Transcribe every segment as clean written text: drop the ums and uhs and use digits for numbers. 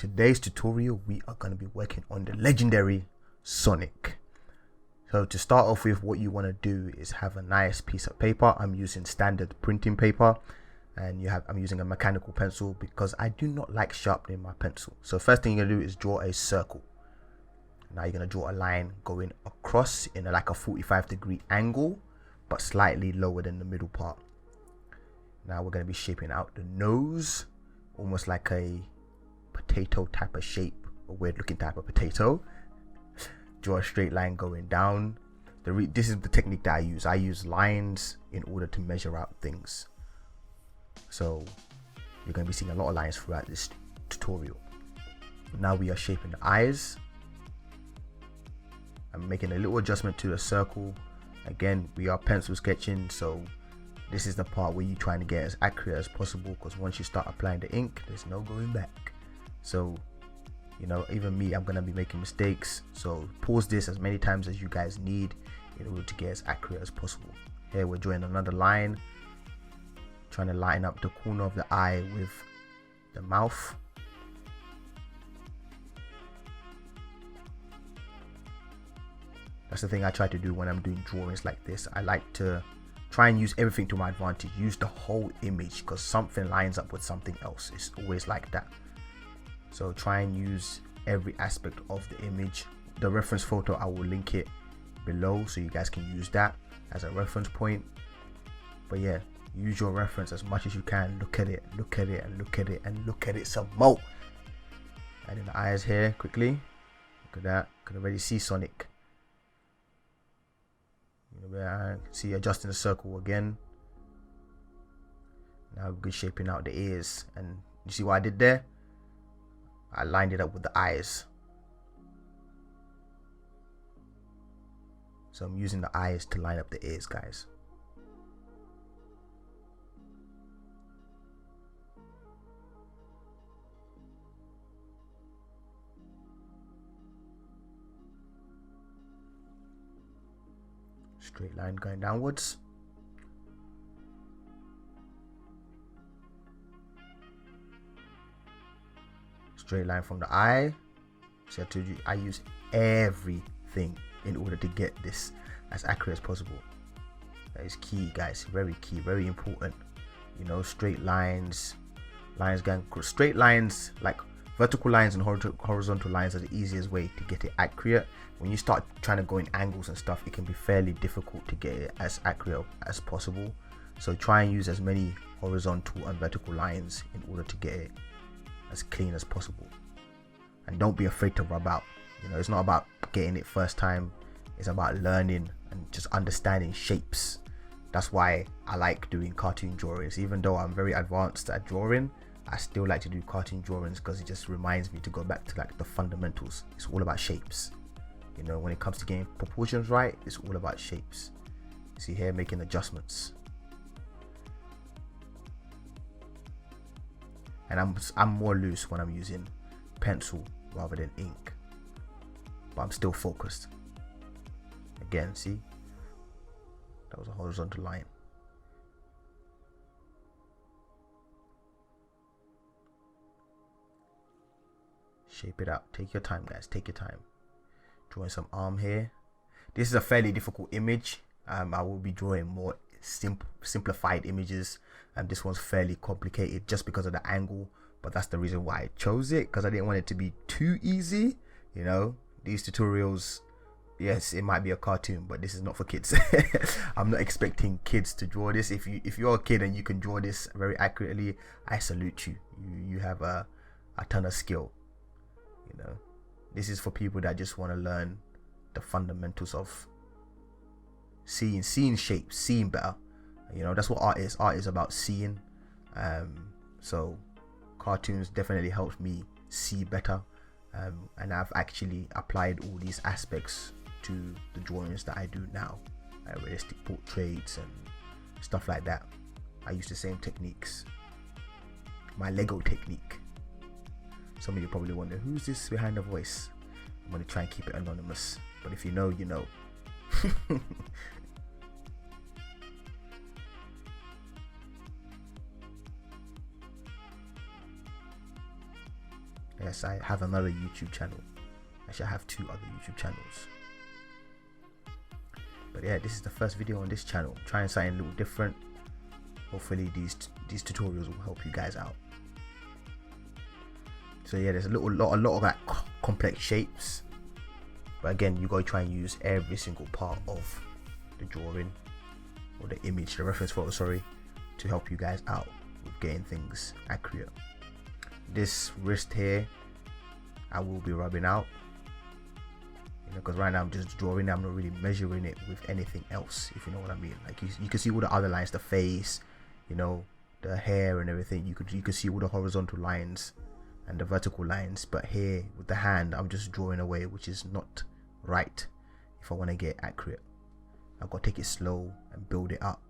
today's tutorial we are going to be working on the legendary Sonic. So to start off with, what you want to do is have a nice piece of paper. I'm using standard printing paper, and I'm using a mechanical pencil because I do not like sharpening my pencil. So first thing you're going to do is draw a circle. Now you're going to draw a line going across in like a 45-degree angle, but slightly lower than the middle part. Now we're going to be shaping out the nose, almost like a potato type of shape, a weird looking type of potato. Draw a straight line going down. This is the technique that I use. I use lines in order to measure out things. So you're going to be seeing a lot of lines throughout this tutorial. Now we are shaping the eyes. I'm making a little adjustment to the circle. Again, we are pencil sketching, so this is the part where you're trying to get as accurate as possible, because once you start applying the ink, there's no going back. So, you know, even me, I'm going to be making mistakes. So pause this as many times as you guys need in order to get as accurate as possible. Here we're drawing another line, trying to line up the corner of the eye with the mouth. That's the thing I try to do when I'm doing drawings like this. I like to try and use everything to my advantage. Use the whole image, because something lines up with something else. It's always like that. So try and use every aspect of the image. The reference photo, I will link it below so you guys can use that as a reference point. But yeah, use your reference as much as you can. Look at it, look at it, and look at it, and look at it some more. And in the eyes here, quickly. Look at that. Can already see Sonic. See, adjusting the circle again. Now we're good shaping out the ears, and you see what I did there? I lined it up with the eyes. So I'm using the eyes to line up the ears, guys. Straight line going downwards. Straight line from the eye. So I told you I use everything in order to get this as accurate as possible. That is key, guys. Very key, very important. You know, straight lines, going straight lines, like vertical lines and horizontal lines are the easiest way to get it accurate. When you start trying to go in angles and stuff, it can be fairly difficult to get it as accurate as possible. So try and use as many horizontal and vertical lines in order to get it as clean as possible. And don't be afraid to rub out. You know, it's not about getting it first time. It's about learning and just understanding shapes. That's why I like doing cartoon drawings. Even though I'm very advanced at drawing, I still like to do cartoon drawings because it just reminds me to go back to like the fundamentals. It's all about shapes. You know, when it comes to getting proportions right, it's all about shapes. See here, making adjustments. And I'm more loose when I'm using pencil rather than ink, but I'm still focused. Again, see, that was a horizontal line. Shape it out. Take your time, guys. Take your time. Drawing some arm here. This is a fairly difficult image. I will be drawing more simplified images, and this one's fairly complicated just because of the angle. But that's the reason why I chose it, because I didn't want it to be too easy. You know, these tutorials, yes, it might be a cartoon, but this is not for kids. I'm not expecting kids to draw this. If you're a kid and you can draw this very accurately, I salute you. You have a ton of skill. You know, this is for people that just want to learn the fundamentals of seeing shapes, seeing better. You know, that's what art is. Art is about seeing. So cartoons definitely helped me see better, and I've actually applied all these aspects to the drawings that I do now, realistic portraits and stuff like that. I use the same techniques, my Lego technique. Some of you probably wonder, who's this behind the voice? I'm going to try and keep it anonymous, but if you know, you know. Yes, I have another YouTube channel. Actually, I have 2 other YouTube channels. But yeah, this is the first video on this channel. Trying something a little different. Hopefully these tutorials will help you guys out. So yeah, there's a lot of like complex shapes. But again, you gotta try and use every single part of the drawing or the image, the reference photo, sorry, to help you guys out with getting things accurate. This wrist here, I will be rubbing out, because right now I'm just drawing. I'm not really measuring it with anything else, if you know what I mean. Like you can see all the other lines, the face, the hair and everything. You can see all the horizontal lines and the vertical lines, but here with the hand, I'm just drawing away, which is not right. If I want to get accurate, I've got to take it slow and build it up.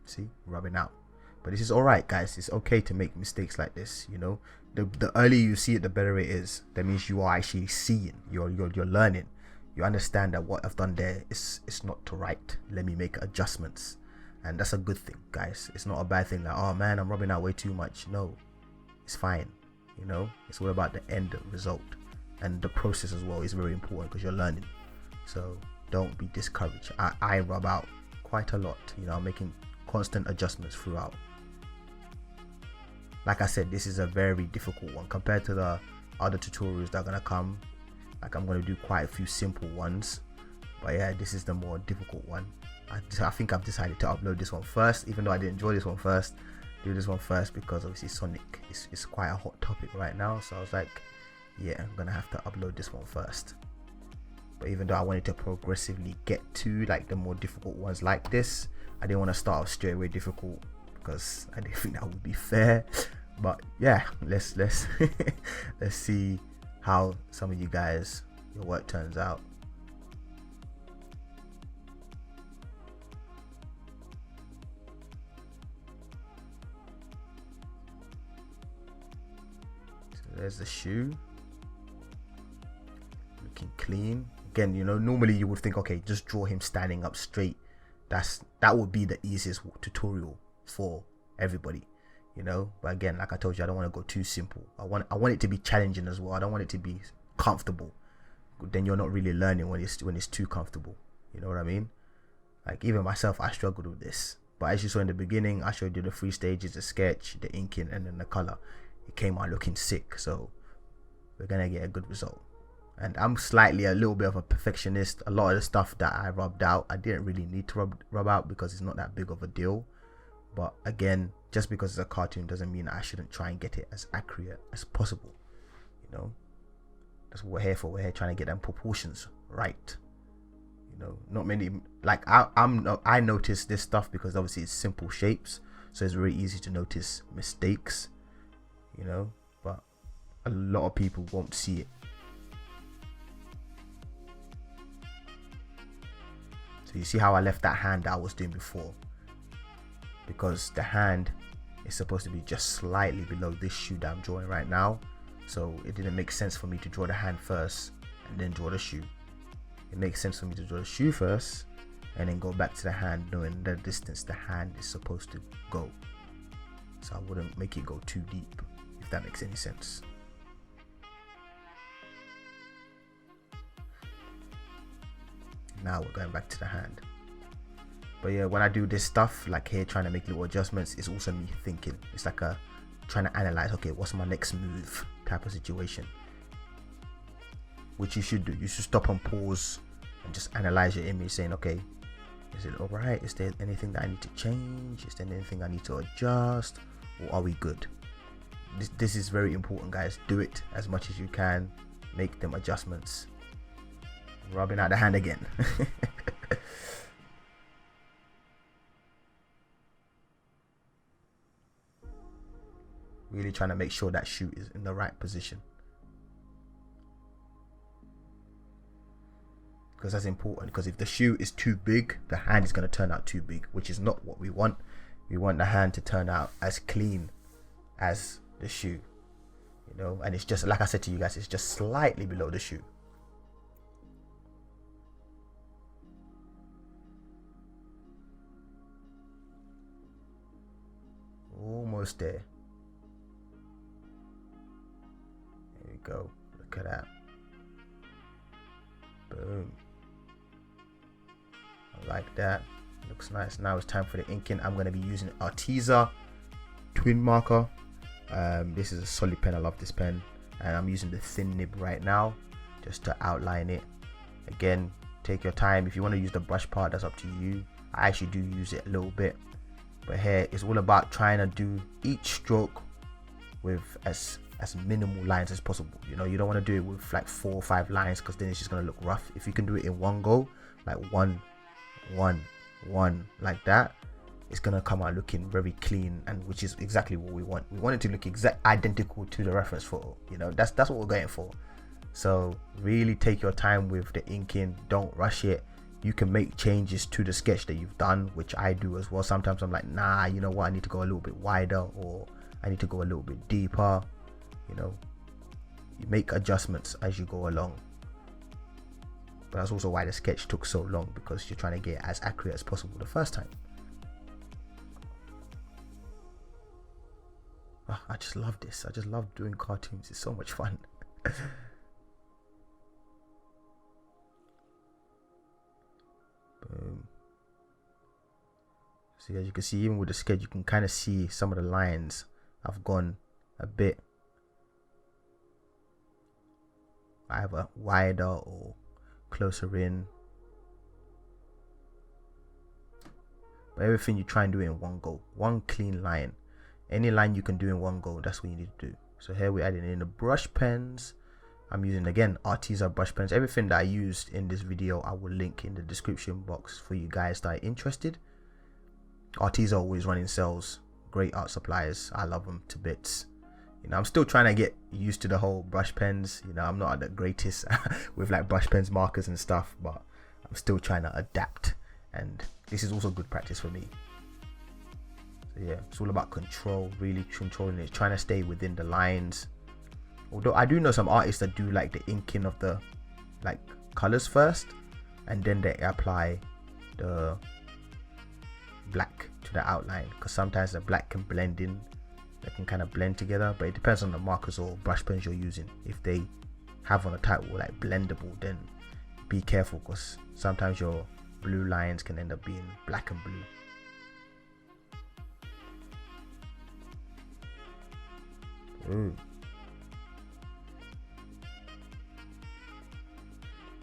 See, rubbing out. But this is all right, guys. It's okay to make mistakes like this. The earlier you see it, the better it is. That means you are actually seeing. You're learning. You understand that what I've done there is not right. Let me make adjustments, and that's a good thing, guys. It's not a bad thing. Like, oh man, I'm rubbing out way too much. No, it's fine. It's all about the end result, and the process as well is very important because you're learning. So don't be discouraged. I rub out quite a lot. I'm making constant adjustments throughout. Like I said, this is a very difficult one compared to the other tutorials that are gonna come. Like, I'm gonna do quite a few simple ones, but yeah, this is the more difficult one. I think I've decided to upload this one first, even though I didn't enjoy this one first. Do this one first because obviously Sonic is quite a hot topic right now, so I was like, yeah, I'm gonna have to upload this one first. But even though I wanted to progressively get to like the more difficult ones like this, I didn't want to start off straight away difficult because I didn't think that would be fair. But yeah, let's let's see how some of you guys, your work turns out. So there's the shoe, looking clean. Again, normally you would think, okay, just draw him standing up straight. That would be the easiest tutorial for everybody, but again, like I told you, I don't want to go too simple. I want it to be challenging as well. I don't want it to be comfortable. Then you're not really learning when it's too comfortable. You know what I mean? Like, even myself, I struggled with this, but as you saw in the beginning, I showed you the 3 stages: the sketch, the inking, and then the color. It came out looking sick, so we're gonna get a good result. And I'm slightly a little bit of a perfectionist. A lot of the stuff that I rubbed out, I didn't really need to rub out because it's not that big of a deal. But again, just because it's a cartoon doesn't mean I shouldn't try and get it as accurate as possible. That's what we're here for. We're here trying to get them proportions right. Not many, like I notice this stuff because obviously it's simple shapes, so it's very easy to notice mistakes. But a lot of people won't see it. So you see how I left that hand that I was doing before, because the hand is supposed to be just slightly below this shoe that I'm drawing right now. So it didn't make sense for me to draw the hand first and then draw the shoe. It makes sense for me to draw the shoe first and then go back to the hand, knowing the distance the hand is supposed to go. So I wouldn't make it go too deep, if that makes any sense. Now we're going back to the hand. But yeah, when I do this stuff like here, trying to make little adjustments, it's also me thinking. It's like trying to analyze, okay, what's my next move type of situation, which you should do. You should stop and pause and just analyze your image, saying, okay, is it all right? Is there anything that I need to change? Is there anything I need to adjust, or are we good? This is very important, guys. Do it as much as you can. Make them adjustments. Rubbing out the hand again. Really trying to make sure that shoe is in the right position, because that's important. Because if the shoe is too big, the hand is going to turn out too big, which is not what we want. We want the hand to turn out as clean as the shoe, and it's just like I said to you guys, it's just slightly below the shoe. almost there. There we go. Look at that. Boom. I like that. Looks nice. Now it's time for the inking. I'm going to be using Arteza twin marker. This is a solid pen. I love this pen, and I'm using the thin nib right now just to outline it. Again, take your time. If you want to use the brush part, that's up to you. I actually do use it a little bit, but here it's all about trying to do each stroke with as minimal lines as possible. You know, you don't want to do it with like 4 or 5 lines, because then it's just going to look rough. If you can do it in one go, like one like that, it's gonna come out looking very clean, and which is exactly what we want. We want it to look identical to the reference photo. You know, that's what we're going for. So really take your time with the inking. Don't rush it. You can make changes to the sketch that you've done, which I do as well. Sometimes I'm like, nah, you know what, I need to go a little bit wider, or I need to go a little bit deeper. You know, you make adjustments as you go along. But that's also why the sketch took so long, because you're trying to get as accurate as possible the first time. Oh, I just love this. I just love doing cartoons. It's so much fun. Boom. So as you can see, even with the sketch, you can kind of see some of the lines. I've gone a bit either wider or closer in, but everything you try and do it in one go, one clean line. Any line you can do in one go, that's what you need to do. So here we're adding in the brush pens. I'm using again Arteza brush pens. Everything that I used in this video I will link in the description box for you guys that are interested. Arteza always running sales, great art suppliers. I love them to bits. You know, I'm still trying to get used to the whole brush pens. You know, I'm not the greatest with like brush pens, markers and stuff, but I'm still trying to adapt, and this is also good practice for me. So yeah, it's all about control, really controlling it, trying to stay within the lines. Although I do know some artists that do like the inking of the like colors first, and then they apply the black to the outline, because sometimes the black can blend in. They can kind of blend together, but it depends on the markers or brush pens you're using. If they have on the title like blendable, then be careful, because sometimes your blue lines can end up being black and blue. Ooh.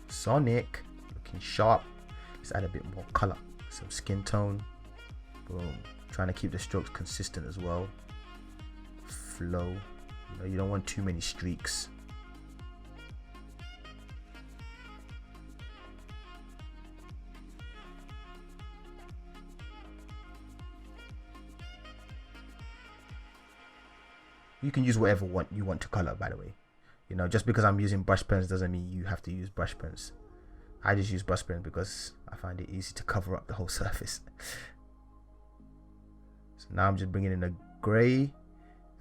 Sonic looking sharp. Let's add a bit more color, some skin tone. Boom. Trying to keep the strokes consistent as well. Flow, you know, you don't want too many streaks. You can use whatever you want to color, by the way. You know, just because I'm using brush pens doesn't mean you have to use brush pens. I just use brush pens because I find it easy to cover up the whole surface. So now I'm just bringing in a gray.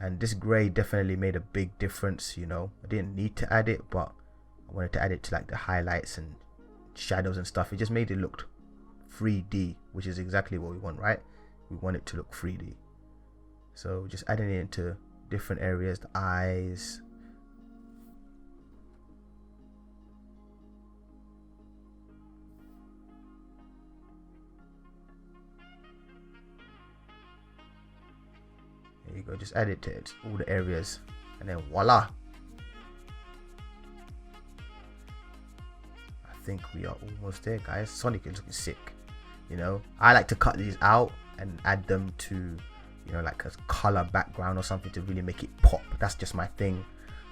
And this gray definitely made a big difference. You know, I didn't need to add it, but I wanted to add it to like the highlights and shadows and stuff. It just made it look 3D, which is exactly what we want, right? We want it to look 3D. So just adding it into different areas, the eyes. There you go, just add it to all the areas, and then voila. I think we are almost there, guys. Sonic is looking sick. You know, I like to cut these out and add them to, you know, like a color background or something to really make it pop. That's just my thing.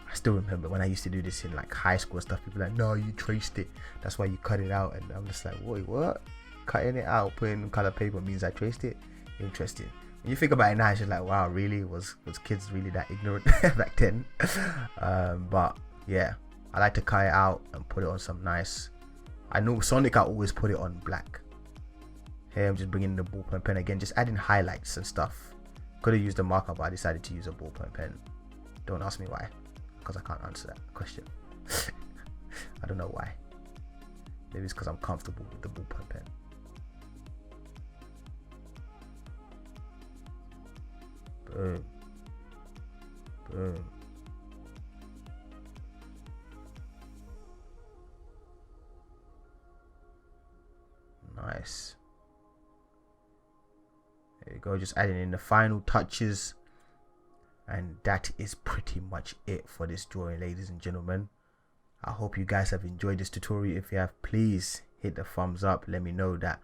I still remember when I used to do this in like high school and stuff. People were like, no, you traced it, that's why you cut it out. And I'm just like, wait, what? Cutting it out, putting color paper means I traced it? Interesting. When you think about it now, it's just like, wow, really? Was kids really that ignorant back then? But yeah, I like to cut it out and put it on some nice. I know Sonic, I always put it on black. Here I'm just bringing the ballpoint pen again, just adding highlights and stuff. Could have used a marker, but I decided to use a ballpoint pen. Don't ask me why, because I can't answer that question. I don't know why. Maybe it's because I'm comfortable with the ballpoint pen. Boom. Boom. Nice. There you go, just adding in the final touches, and that is pretty much it for this drawing, ladies and gentlemen. I hope you guys have enjoyed this tutorial. If you have, please hit the thumbs up. Let me know that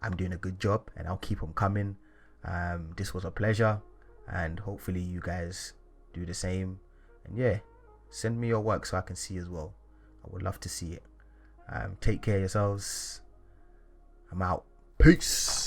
I'm doing a good job, and I'll keep them coming. This was a pleasure, and hopefully you guys do the same. And yeah, send me your work so I can see as well. I would love to see it. Take care of yourselves. I'm out. Peace.